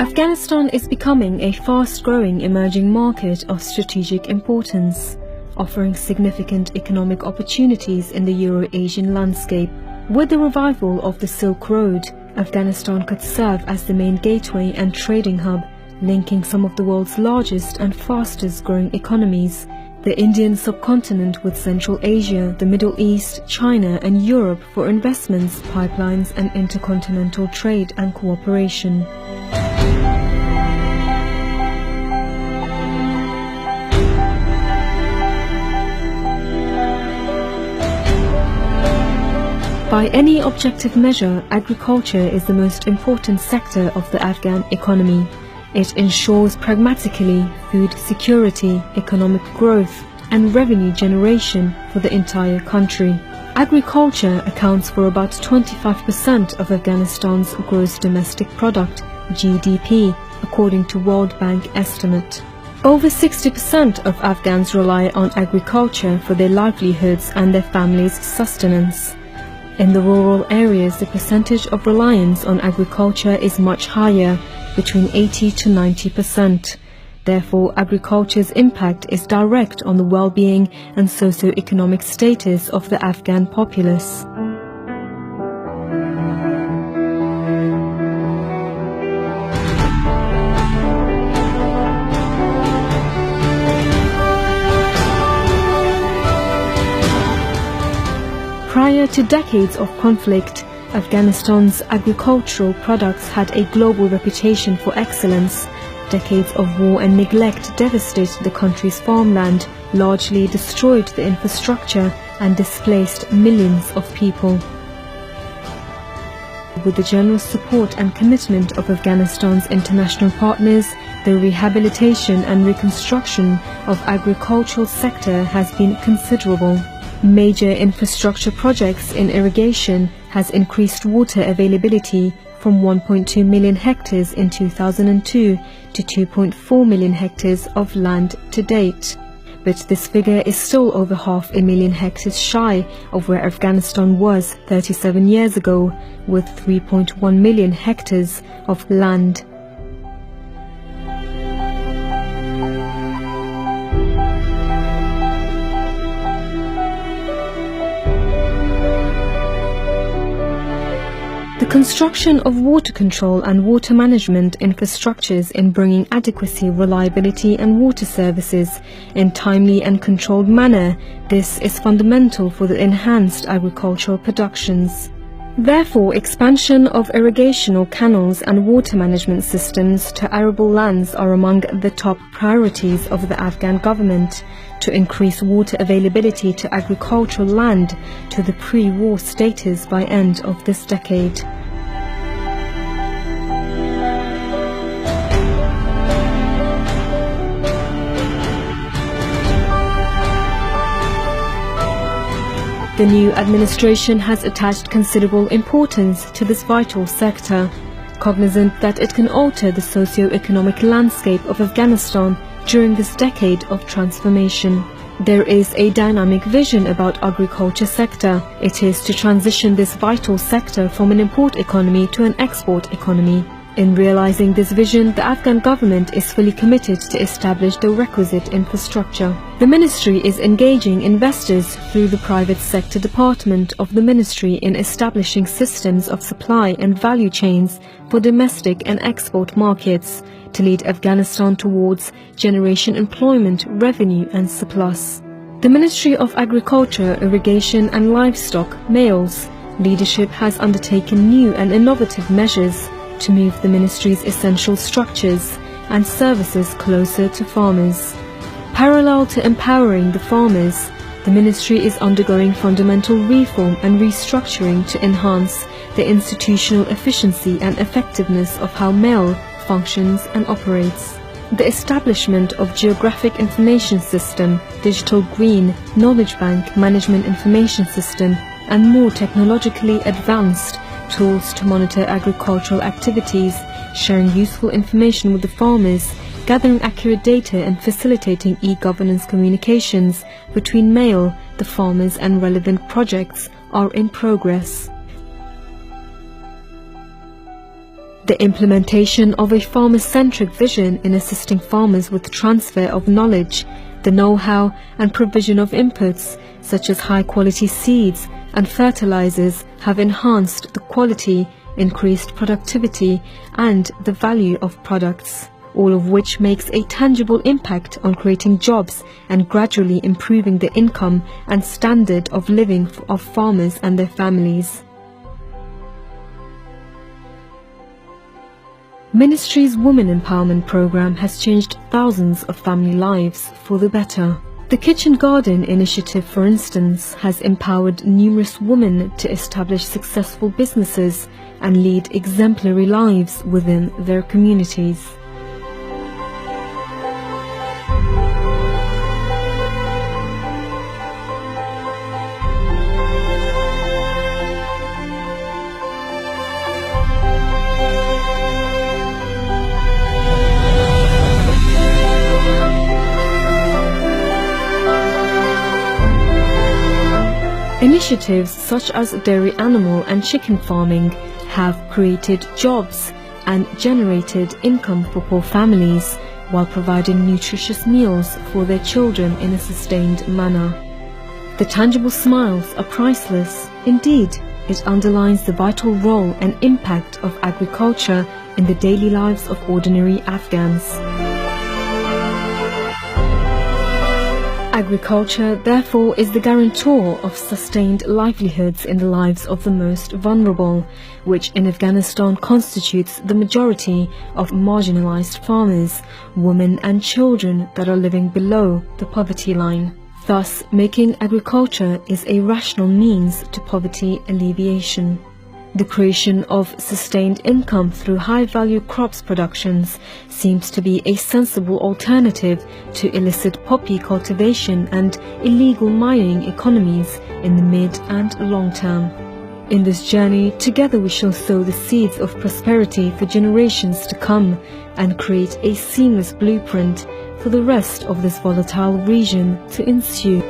Afghanistan is becoming a fast-growing emerging market of strategic importance, offering significant economic opportunities in the Euro-Asian landscape. With the revival of the Silk Road, Afghanistan could serve as the main gateway and trading hub, linking some of the world's largest and fastest-growing economies, the Indian subcontinent with Central Asia, the Middle East, China and Europe for investments, pipelines and intercontinental trade and cooperation. By any objective measure, agriculture is the most important sector of the Afghan economy. It ensures pragmatically food security, economic growth, and revenue generation for the entire country. Agriculture accounts for about 25% of Afghanistan's gross domestic product, GDP, according to World Bank estimate. Over 60% of Afghans rely on agriculture for their livelihoods and their families' sustenance. In the rural areas, the percentage of reliance on agriculture is much higher, between 80 to 90%. Therefore, agriculture's impact is direct on the well-being and socio-economic status of the Afghan populace. Prior to decades of conflict, Afghanistan's agricultural products had a global reputation for excellence. Decades of war and neglect devastated the country's farmland, largely destroyed the infrastructure and displaced millions of people. With the generous support and commitment of Afghanistan's international partners, the rehabilitation and reconstruction of agricultural sector has been considerable. Major infrastructure projects in irrigation has increased water availability from 1.2 million hectares in 2002 to 2.4 million hectares of land to date. But this figure is still over 500,000 hectares shy of where Afghanistan was 37 years ago, with 3.1 million hectares of land. The construction of water control and water management infrastructures in bringing adequacy, reliability and water services in timely and controlled manner, this is fundamental for the enhanced agricultural productions. Therefore, expansion of irrigational canals and water management systems to arable lands are among the top priorities of the Afghan government to increase water availability to agricultural land to the pre-war status by end of this decade. The new administration has attached considerable importance to this vital sector, cognizant that it can alter the socio-economic landscape of Afghanistan during this decade of transformation. There is a dynamic vision about agriculture sector. It is to transition this vital sector from an import economy to an export economy. In realizing this vision, the Afghan government is fully committed to establish the requisite infrastructure. The ministry is engaging investors through the private sector department of the ministry in establishing systems of supply and value chains for domestic and export markets to lead Afghanistan towards generation employment, revenue and surplus. The Ministry of Agriculture, Irrigation and Livestock, MAILS, leadership has undertaken new and innovative measures to move the ministry's essential structures and services closer to farmers. Parallel to empowering the farmers, the ministry is undergoing fundamental reform and restructuring to enhance the institutional efficiency and effectiveness of how MAIL functions and operates. The establishment of Geographic Information System, Digital Green, Knowledge Bank, Management Information System, and more technologically advanced tools to monitor agricultural activities, sharing useful information with the farmers, gathering accurate data and facilitating e-governance communications between MAIL, the farmers and relevant projects are in progress. The implementation of a farmer-centric vision in assisting farmers with transfer of knowledge, the know-how and provision of inputs such as high-quality seeds and fertilizers have enhanced the quality, increased productivity and the value of products, all of which makes a tangible impact on creating jobs and gradually improving the income and standard of living of farmers and their families. Ministry's Women Empowerment Program has changed thousands of family lives for the better. The Kitchen Garden initiative, for instance, has empowered numerous women to establish successful businesses and lead exemplary lives within their communities. Initiatives such as dairy animal and chicken farming have created jobs and generated income for poor families while providing nutritious meals for their children in a sustained manner. The tangible smiles are priceless. Indeed, it underlines the vital role and impact of agriculture in the daily lives of ordinary Afghans. Agriculture, therefore, is the guarantor of sustained livelihoods in the lives of the most vulnerable, which in Afghanistan constitutes the majority of marginalized farmers, women and children that are living below the poverty line. Thus, making agriculture is a rational means to poverty alleviation. The creation of sustained income through high-value crops productions seems to be a sensible alternative to illicit poppy cultivation and illegal mining economies in the mid and long term. In this journey, together we shall sow the seeds of prosperity for generations to come and create a seamless blueprint for the rest of this volatile region to ensue.